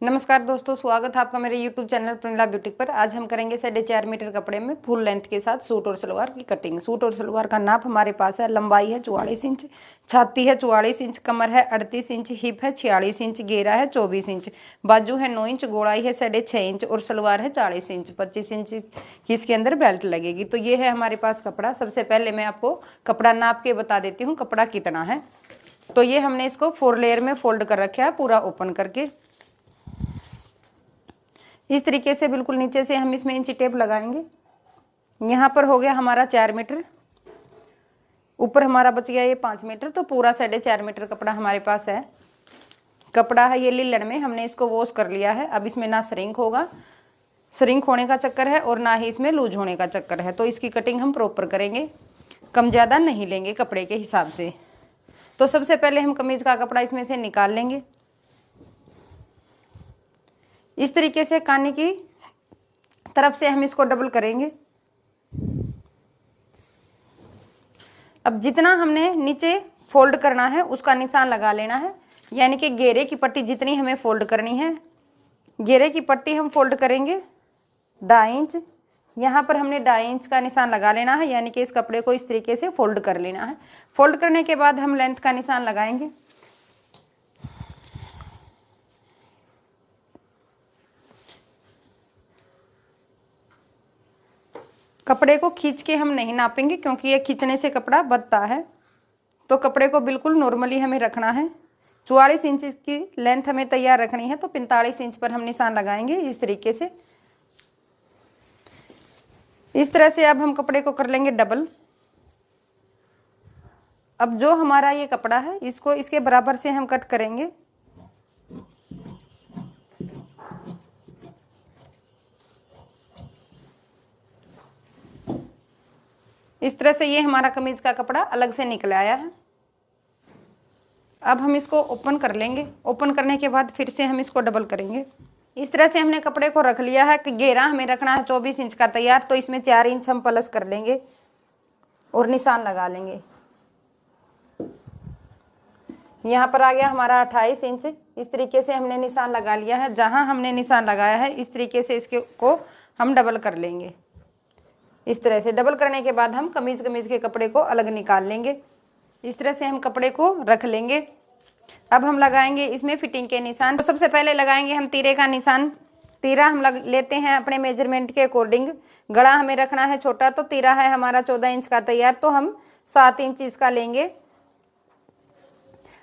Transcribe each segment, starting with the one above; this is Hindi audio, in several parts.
नमस्कार दोस्तों, स्वागत है आपका मेरे YouTube चैनल प्रमिला ब्यूटिक पर। आज हम करेंगे 4.5 मीटर कपड़े में फुल लेंथ के साथ सूट और सलवार की कटिंग। सूट और सलवार का नाप हमारे पास है, लंबाई है 44 इंच, छाती है 44 इंच, कमर है 38 इंच, हिप है 46 इंच, घेरा है 24 इंच, बाजू है 9 इंच, गोड़ाई है 6.5 इंच और सलवार है 40 इंच। 25 इंच की इसके अंदर बेल्ट लगेगी। तो ये है हमारे पास कपड़ा। सबसे पहले मैं आपको कपड़ा नाप के बता देती हूँ कपड़ा कितना है। तो ये हमने इसको 4 लेयर में फोल्ड कर रखा है, पूरा ओपन करके इस तरीके से बिल्कुल नीचे से हम इसमें इंची टेप लगाएंगे। यहाँ पर हो गया हमारा 4 मीटर, ऊपर हमारा बच गया ये 5 मीटर, तो पूरा 4.5 मीटर कपड़ा हमारे पास है। कपड़ा है ये लिलन में, हमने इसको वॉश कर लिया है। अब इसमें ना श्रिंक होगा, श्रिंक होने का चक्कर है और ना ही इसमें लूज होने का चक्कर है। तो इसकी कटिंग हम प्रॉपर करेंगे, कम ज़्यादा नहीं लेंगे कपड़े के हिसाब से। तो सबसे पहले हम कमीज का कपड़ा इसमें से निकाल लेंगे। इस तरीके से कानी की तरफ से हम इसको डबल करेंगे। अब जितना हमने नीचे फोल्ड करना है उसका निशान लगा लेना है, यानी कि घेरे की पट्टी जितनी हमें फोल्ड करनी है, घेरे की पट्टी हम फोल्ड करेंगे 2.5 इंच। यहाँ पर हमने 2.5 इंच का निशान लगा लेना है, यानी कि इस कपड़े को इस तरीके से फोल्ड कर लेना है। फोल्ड करने के बाद हम लेंथ का निशान लगाएंगे। कपड़े को खींच के हम नहीं नापेंगे, क्योंकि ये खींचने से कपड़ा बचता है। तो कपड़े को बिल्कुल नॉर्मली हमें रखना है। 44 इंच की लेंथ हमें तैयार रखनी है, तो 45 इंच पर हम निशान लगाएंगे इस तरीके से। इस तरह से अब हम कपड़े को कर लेंगे डबल। अब जो हमारा ये कपड़ा है इसको इसके बराबर से हम कट करेंगे। इस तरह से ये हमारा कमीज का कपड़ा अलग से निकल आया है। अब हम इसको ओपन कर लेंगे। ओपन करने के बाद फिर से हम इसको डबल करेंगे। इस तरह से हमने कपड़े को रख लिया है कि घेरा हमें रखना है 24 इंच का तैयार। तो इसमें 4 इंच हम प्लस कर लेंगे और निशान लगा लेंगे। यहाँ पर आ गया हमारा 28 इंच। इस तरीके से हमने निशान लगा लिया है। जहाँ हमने निशान लगाया है इस तरीके से इसके को हम डबल कर लेंगे। इस तरह से डबल करने के बाद हम कमीज के कपड़े को अलग निकाल लेंगे। इस तरह से हम कपड़े को रख लेंगे। अब हम लगाएंगे इसमें फिटिंग के निशान। तो सबसे पहले लगाएंगे हम तीरे का निशान। तीरा हम लेते हैं अपने मेजरमेंट के अकॉर्डिंग। गला हमें रखना है छोटा, तो तीरा है हमारा 14 इंच का तैयार, तो हम 7 इंच इसका लेंगे।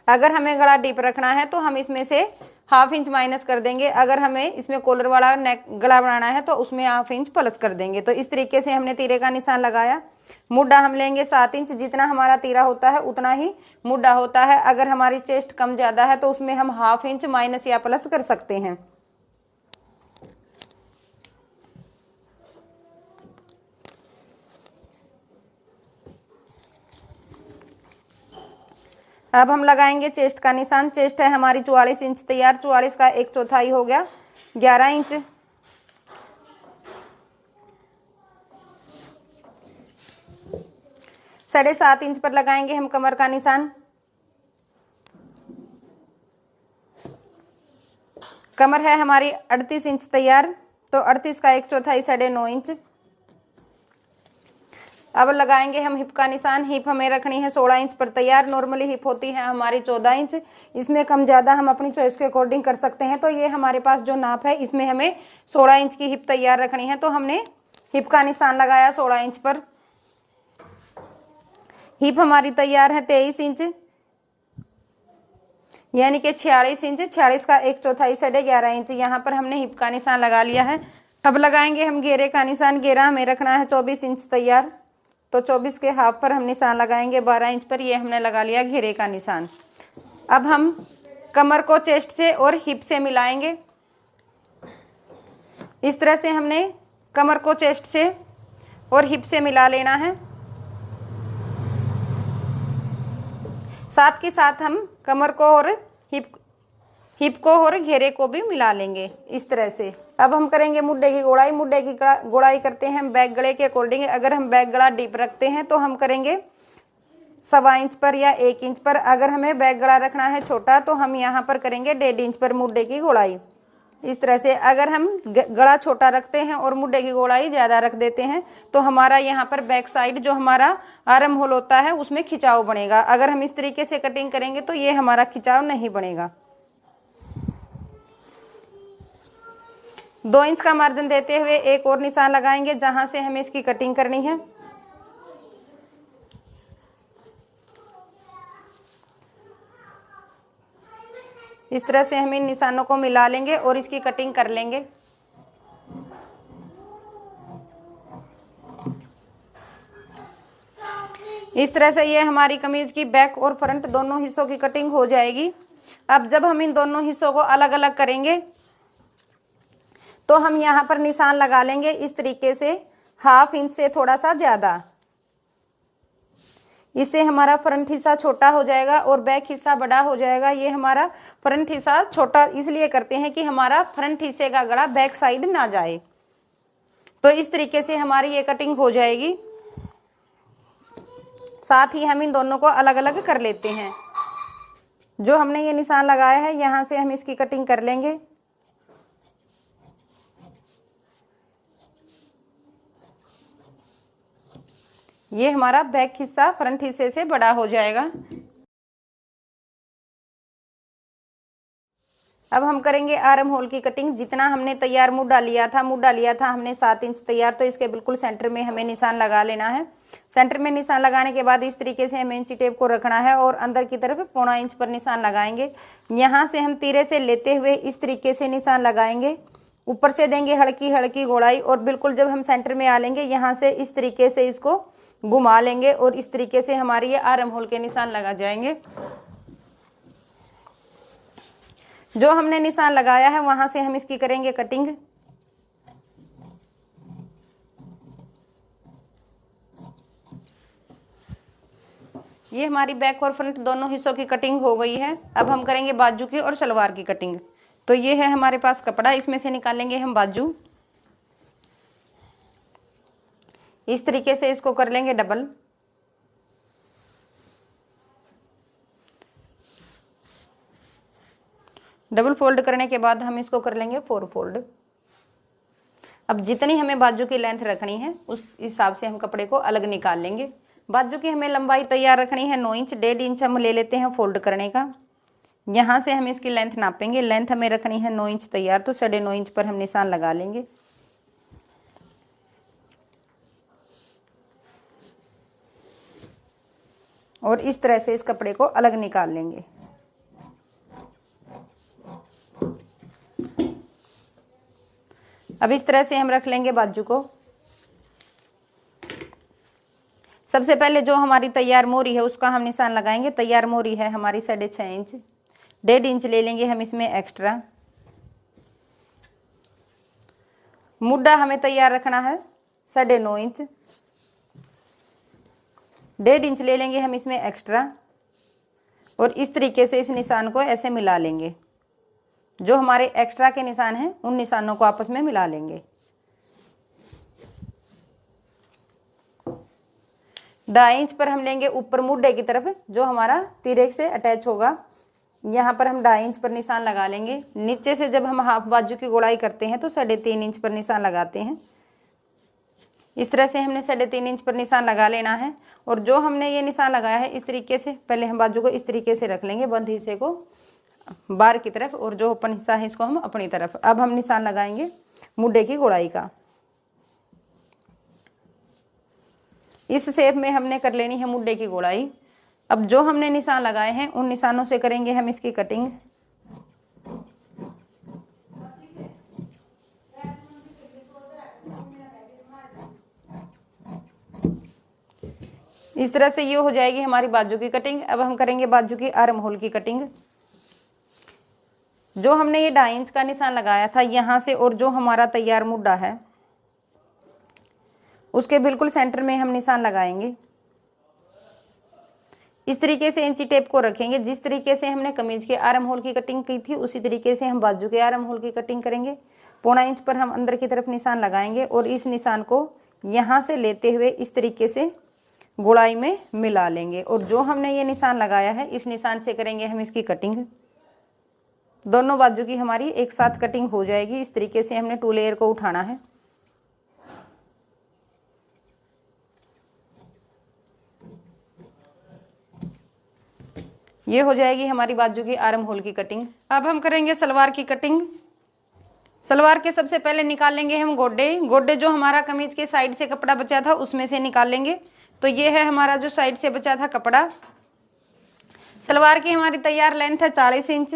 अगर हमें गला डीप रखना है तो हम इसमें से 1/2 इंच माइनस कर देंगे। अगर हमें इसमें कॉलर वाला नेक गला बनाना है तो उसमें 1/2 इंच प्लस कर देंगे। तो इस तरीके से हमने तीरे का निशान लगाया। मुड्डा हम लेंगे 7 इंच। जितना हमारा तीरा होता है उतना ही मुड्डा होता है। अगर हमारी चेस्ट कम ज़्यादा है तो उसमें हम 1/2 इंच माइनस या प्लस कर सकते हैं। अब हम लगाएंगे चेस्ट का निशान। चेस्ट है हमारी 44 इंच तैयार। 44 का 1/4 हो गया 11 इंच। साढ़े 7 इंच पर लगाएंगे हम कमर का निशान। कमर है हमारी 38 इंच तैयार, तो 38 का 1/4 9.5 इंच। अब लगाएंगे हम हिप का निशान। हिप हमें रखनी है 16 इंच पर तैयार। नॉर्मली हिप होती है हमारी 14 इंच। इसमें कम ज़्यादा हम अपनी चॉइस के अकॉर्डिंग कर सकते हैं। तो ये हमारे पास जो नाप है इसमें हमें 16 इंच की हिप तैयार रखनी है, तो हमने हिप का निशान लगाया 16 इंच पर। हिप हमारी तैयार है 23 इंच, यानी कि 46 इंच। 46 का 1/4 11.5 इंच। यहाँ पर हमने हिप का निशान लगा लिया है। अब लगाएंगे हम घेरे का निशान। घेरा हमें रखना है 24 इंच तैयार, तो 24 के हाफ पर हम निशान लगाएंगे 12 इंच पर। ये हमने लगा लिया घेरे का निशान। अब हम कमर को चेस्ट से और हिप से मिलाएंगे। इस तरह से हमने कमर को चेस्ट से और हिप से मिला लेना है। साथ के साथ हम कमर को और हिप को और घेरे को भी मिला लेंगे इस तरह से। अब हम करेंगे मुड्डे की गोड़ाई। मुड्डे की गोड़ाई करते हैं हम बैक गले के अकॉर्डिंग। अगर हम बैक गला डीप रखते हैं तो हम करेंगे 1.25 इंच पर या 1 इंच पर। अगर हमें बैक गला रखना है छोटा तो हम यहाँ पर करेंगे 1.5 इंच पर मुड्डे की गोड़ाई। इस तरह से अगर हम गला छोटा रखते हैं और मुड्ढे की गोलाई ज़्यादा रख देते हैं तो हमारा यहाँ पर बैक साइड जो हमारा आर्म होल होता है उसमें खिंचाव बनेगा। अगर हम इस तरीके से कटिंग करेंगे तो ये हमारा खिंचाव नहीं बनेगा। 2 इंच का मार्जिन देते हुए एक और निशान लगाएंगे जहाँ से हमें इसकी कटिंग करनी है। इस तरह से हम इन निशानों को मिला लेंगे और इसकी कटिंग कर लेंगे। इस तरह से ये हमारी कमीज की बैक और फ्रंट दोनों हिस्सों की कटिंग हो जाएगी। अब जब हम इन दोनों हिस्सों को अलग अलग करेंगे तो हम यहाँ पर निशान लगा लेंगे इस तरीके से 1/2 इंच से थोड़ा सा ज़्यादा। इससे हमारा फ्रंट हिस्सा छोटा हो जाएगा और बैक हिस्सा बड़ा हो जाएगा। ये हमारा फ्रंट हिस्सा छोटा इसलिए करते हैं कि हमारा फ्रंट हिस्से का गला बैक साइड ना जाए। तो इस तरीके से हमारी ये कटिंग हो जाएगी। साथ ही हम इन दोनों को अलग अलग कर लेते हैं। जो हमने ये निशान लगाया है यहाँ से हम इसकी कटिंग कर लेंगे। ये हमारा बैक हिस्सा फ्रंट हिस्से से बड़ा हो जाएगा। अब हम करेंगे आर्म होल की कटिंग। जितना हमने तैयार मुड्ढा लिया था हमने 7 इंच तैयार, तो इसके बिल्कुल सेंटर में हमें निशान लगा लेना है। सेंटर में निशान लगाने के बाद इस तरीके से हमें इंची टेप को रखना है और अंदर की तरफ 1/4 इंच पर निशान लगाएंगे। यहाँ से हम तीरे से लेते हुए इस तरीके से निशान लगाएंगे। ऊपर से देंगे हल्की हल्की गोलाई और बिल्कुल जब हम सेंटर में आ लेंगे यहाँ से इस तरीके से इसको घुमा लेंगे और इस तरीके से हमारी ये आर्म होल के निशान लगा जाएंगे। जो हमने निशान लगाया है वहां से हम इसकी करेंगे कटिंग। ये हमारी बैक और फ्रंट दोनों हिस्सों की कटिंग हो गई है। अब हम करेंगे बाजू की और सलवार की कटिंग। तो ये है हमारे पास कपड़ा, इसमें से निकालेंगे हम बाजू। इस तरीके से इसको कर लेंगे डबल। डबल फोल्ड करने के बाद हम इसको कर लेंगे 4 फोल्ड। अब जितनी हमें बाजू की लेंथ रखनी है उस हिसाब से हम कपड़े को अलग निकाल लेंगे। बाजू की हमें लंबाई तैयार रखनी है 9 इंच। 1.5 इंच हम ले लेते हैं फोल्ड करने का। यहाँ से हम इसकी लेंथ नापेंगे। लेंथ हमें रखनी है 9 इंच तैयार, तो 9.5 इंच पर हम निशान लगा लेंगे। और इस तरह से इस कपड़े को अलग निकाल लेंगे। अब इस तरह से हम रख लेंगे बाजू को। सबसे पहले जो हमारी तैयार मोरी है उसका हम निशान लगाएंगे। तैयार मोरी है हमारी 6.5 इंच। 1.5 इंच ले लेंगे हम इसमें एक्स्ट्रा। मुड्ढा हमें तैयार रखना है 9.5 इंच। 1.5 इंच ले लेंगे हम इसमें एक्स्ट्रा और इस तरीके से इस निशान को ऐसे मिला लेंगे। जो हमारे एक्स्ट्रा के निशान हैं उन निशानों को आपस में मिला लेंगे। 2.5 इंच पर हम लेंगे ऊपर मुड्ढे की तरफ जो हमारा तीरे से अटैच होगा। यहाँ पर हम 2.5 इंच पर निशान लगा लेंगे। नीचे से जब हम हाफ बाजू की गोलाई करते हैं तो 3.5 इंच पर निशान लगाते हैं। इस तरह से हमने 3.5 इंच पर निशान लगा लेना है। और जो हमने ये निशान लगाया है इस तरीके से पहले हम बाजू को इस तरीके से रख लेंगे, बंद हिस्से को बार की तरफ और जो ओपन हिस्सा है इसको हम अपनी तरफ। अब हम निशान लगाएंगे मुड्ढे की गोलाई का। इस शेप में हमने कर लेनी है मुड्ढे की गोलाई। अब जो हमने निशान लगाए हैं उन निशानों से करेंगे हम इसकी कटिंग। इस तरह से ये हो जाएगी हमारी बाजू की कटिंग। अब हम करेंगे बाजू की आर्म होल की कटिंग। जो हमने ये 2.5 इंच का निशान लगाया था यहाँ से और जो हमारा तैयार मुड्ढा है उसके बिल्कुल सेंटर में हम निशान लगाएंगे। इस तरीके से इंची टेप को रखेंगे। जिस तरीके से हमने कमीज के आर्म होल की कटिंग की थी उसी तरीके से हम बाजू के आर्म होल की कटिंग करेंगे। 1.25 इंच पर हम अंदर की तरफ निशान लगाएंगे और इस निशान को यहाँ से लेते हुए इस तरीके से गोलाई में मिला लेंगे। और जो हमने ये निशान लगाया है इस निशान से करेंगे हम इसकी कटिंग। दोनों बाजू की हमारी एक साथ कटिंग हो जाएगी। इस तरीके से हमने 2 लेयर को उठाना है। ये हो जाएगी हमारी बाजू की आर्म होल की कटिंग। अब हम करेंगे सलवार की कटिंग। सलवार के सबसे पहले निकाल लेंगे हम गोड्डे। गोड्डे जो हमारा कमीज के साइड से कपड़ा बचा था उसमें से निकाल लेंगे। तो ये है हमारा जो साइड से बचा था कपड़ा। सलवार की हमारी तैयार लेंथ है 40 इंच।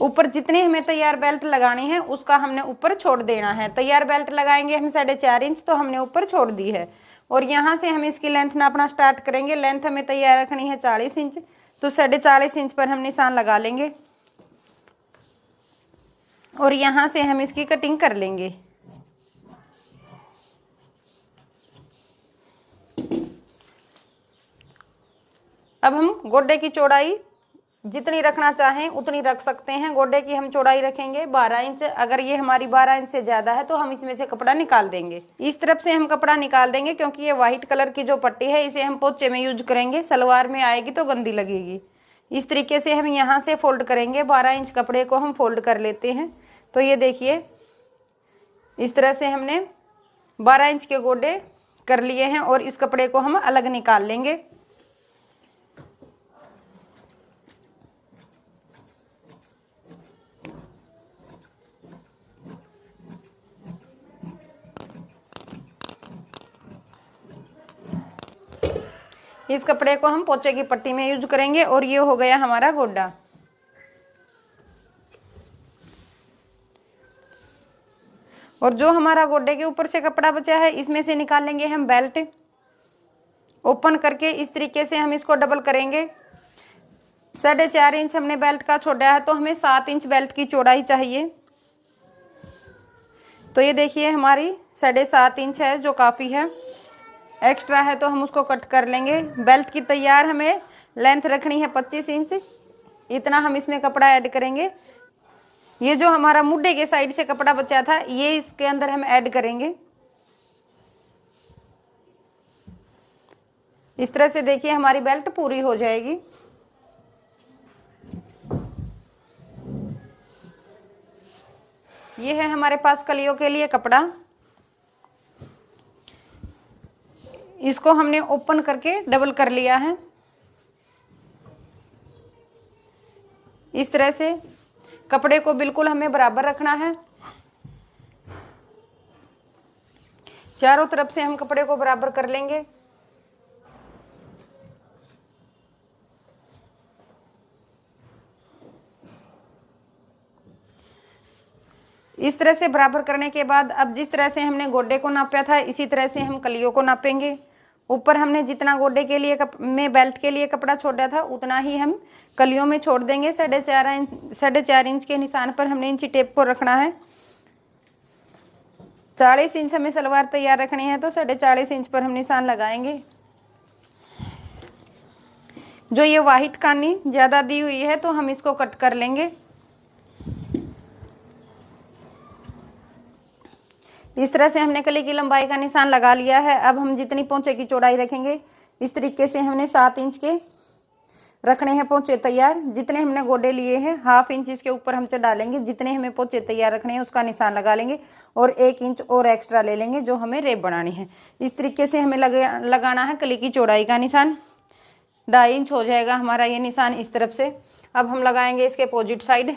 ऊपर जितनी हमें तैयार बेल्ट लगानी है उसका हमने ऊपर छोड़ देना है। तैयार बेल्ट लगाएंगे हम 4.5 इंच, तो हमने ऊपर छोड़ दी है। और यहाँ से हम इसकी लेंथ नापना स्टार्ट करेंगे। लेंथ हमें तैयार रखनी है 40 इंच, तो 4.5 इंच पर हम निशान लगा लेंगे और यहाँ से हम इसकी कटिंग कर लेंगे। अब हम गोड्डे की चौड़ाई जितनी रखना चाहें उतनी रख सकते हैं। गोड्डे की हम चौड़ाई रखेंगे 12 इंच। अगर ये हमारी 12 इंच से ज़्यादा है तो हम इसमें से कपड़ा निकाल देंगे। इस तरफ से हम कपड़ा निकाल देंगे क्योंकि ये वाइट कलर की जो पट्टी है इसे हम पोंचे में यूज करेंगे। सलवार में आएगी तो गंदी लगेगी। इस तरीके से हम यहाँ से फोल्ड करेंगे। 12 इंच कपड़े को हम फोल्ड कर लेते हैं। तो ये देखिए इस तरह से हमने 12 इंच के गोड्डे कर लिए हैं और इस कपड़े को हम अलग निकाल लेंगे। इस कपड़े को हम पोंचे की पट्टी में यूज करेंगे और ये हो गया हमारा गोड्डा। और जो हमारा गोड्डे के ऊपर से कपड़ा बचा है इसमें से निकालेंगे हम बेल्ट। ओपन करके इस तरीके से हम इसको डबल करेंगे। 4.5 इंच हमने बेल्ट का छोड़ा है, तो हमें 7 इंच बेल्ट की चौड़ाई चाहिए। तो ये देखिए हमारी 7.5 इंच है, जो काफ़ी है। एक्स्ट्रा है तो हम उसको कट कर लेंगे। बेल्ट की तैयार हमें लेंथ रखनी है 25 इंच। इतना हम इसमें कपड़ा ऐड करेंगे। ये जो हमारा मुड्ढे के साइड से कपड़ा बचा था ये इसके अंदर हम ऐड करेंगे। इस तरह से देखिए हमारी बेल्ट पूरी हो जाएगी। ये है हमारे पास कलियों के लिए कपड़ा। इसको हमने ओपन करके डबल कर लिया है। इस तरह से कपड़े को बिल्कुल हमें बराबर रखना है। चारों तरफ से हम कपड़े को बराबर कर लेंगे। इस तरह से बराबर करने के बाद अब जिस तरह से हमने गोड्डे को नापा था इसी तरह से हम कलियों को नापेंगे। ऊपर हमने जितना गोड्डे के लिए में बेल्ट के लिए कपड़ा छोड़ा था उतना ही हम कलियों में छोड़ देंगे। 4.5 इंच के निशान पर हमने इंची टेप को रखना है। 40 इंच हमें सलवार तैयार रखनी है, तो 4.5 इंच पर हम निशान लगाएंगे। जो ये वाइट कानी ज़्यादा दी हुई है तो हम इसको कट कर लेंगे। इस तरह से हमने कली की लंबाई का निशान लगा लिया है। अब हम जितनी पोंचे की चौड़ाई रखेंगे इस तरीके से हमने 7 इंच के रखने हैं पोंचे तैयार। जितने हमने गोडे लिए हैं 1/2 इंच इसके ऊपर हम डालेंगे। जितने हमें पोंचे तैयार रखने हैं उसका निशान लगा लेंगे और 1 इंच और एक्स्ट्रा ले लेंगे जो हमें रेप बनानी है। इस तरीके से हमें लगाना है कली की चौड़ाई का निशान। 2.5 इंच हो जाएगा हमारा ये निशान इस तरफ से। अब हम लगाएंगे इसके अपोजिट साइड।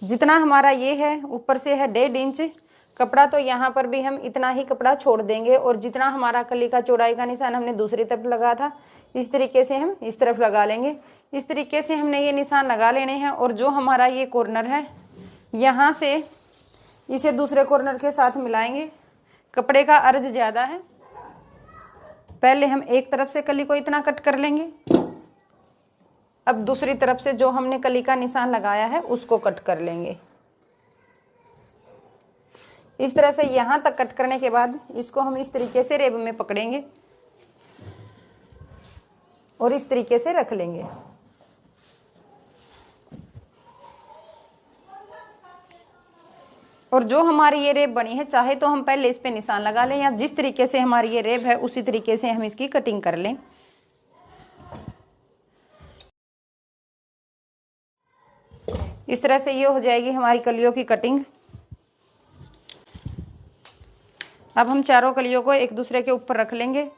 जितना हमारा ये है ऊपर से है 1.5 इंच कपड़ा, तो यहाँ पर भी हम इतना ही कपड़ा छोड़ देंगे। और जितना हमारा कली का चौड़ाई का निशान हमने दूसरी तरफ लगा था इस तरीके से हम इस तरफ लगा लेंगे। इस तरीके से हमने ये निशान लगा लेने हैं। और जो हमारा ये कॉर्नर है यहाँ से इसे दूसरे कॉर्नर के साथ मिलाएंगे। कपड़े का अर्ज ज़्यादा है, पहले हम एक तरफ से कली को इतना कट कर लेंगे। अब दूसरी तरफ से जो हमने कली का निशान लगाया है उसको कट कर लेंगे। इस तरह से यहाँ तक कट करने के बाद इसको हम इस तरीके से रेब में पकड़ेंगे और इस तरीके से रख लेंगे। और जो हमारी ये रेब बनी है चाहे तो हम पहले इस पे निशान लगा लें या जिस तरीके से हमारी ये रेब है उसी तरीके से हम इसकी कटिंग कर लें। इस तरह से ये हो जाएगी हमारी कलियों की कटिंग। अब हम चारों कलियों को एक दूसरे के ऊपर रख लेंगे।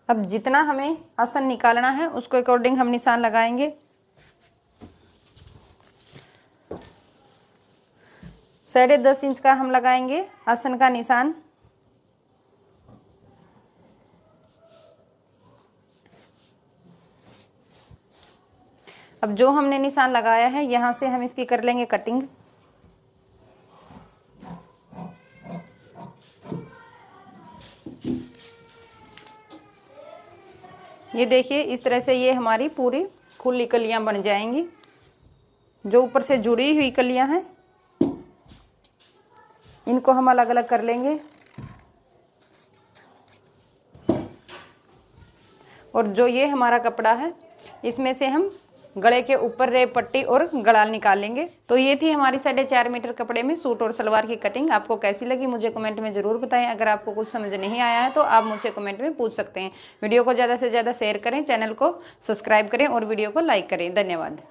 अब जितना हमें आसन निकालना है उसके अकॉर्डिंग हम निशान लगाएंगे। 10.5 इंच का हम लगाएंगे आसन का निशान। अब जो हमने निशान लगाया है यहाँ से हम इसकी कर लेंगे कटिंग। ये देखिए इस तरह से ये हमारी पूरी खुली कलियां बन जाएंगी। जो ऊपर से जुड़ी हुई कलियां हैं इनको हम अलग अलग कर लेंगे। और जो ये हमारा कपड़ा है इसमें से हम गले के ऊपर रेब पट्टी और गड़ाल निकाल लेंगे। तो ये थी हमारी 4.5 मीटर कपड़े में सूट और सलवार की कटिंग। आपको कैसी लगी मुझे कमेंट में जरूर बताएं। अगर आपको कुछ समझ नहीं आया है तो आप मुझे कमेंट में पूछ सकते हैं। वीडियो को ज़्यादा से ज़्यादा शेयर करें, चैनल को सब्सक्राइब करें और वीडियो को लाइक करें। धन्यवाद।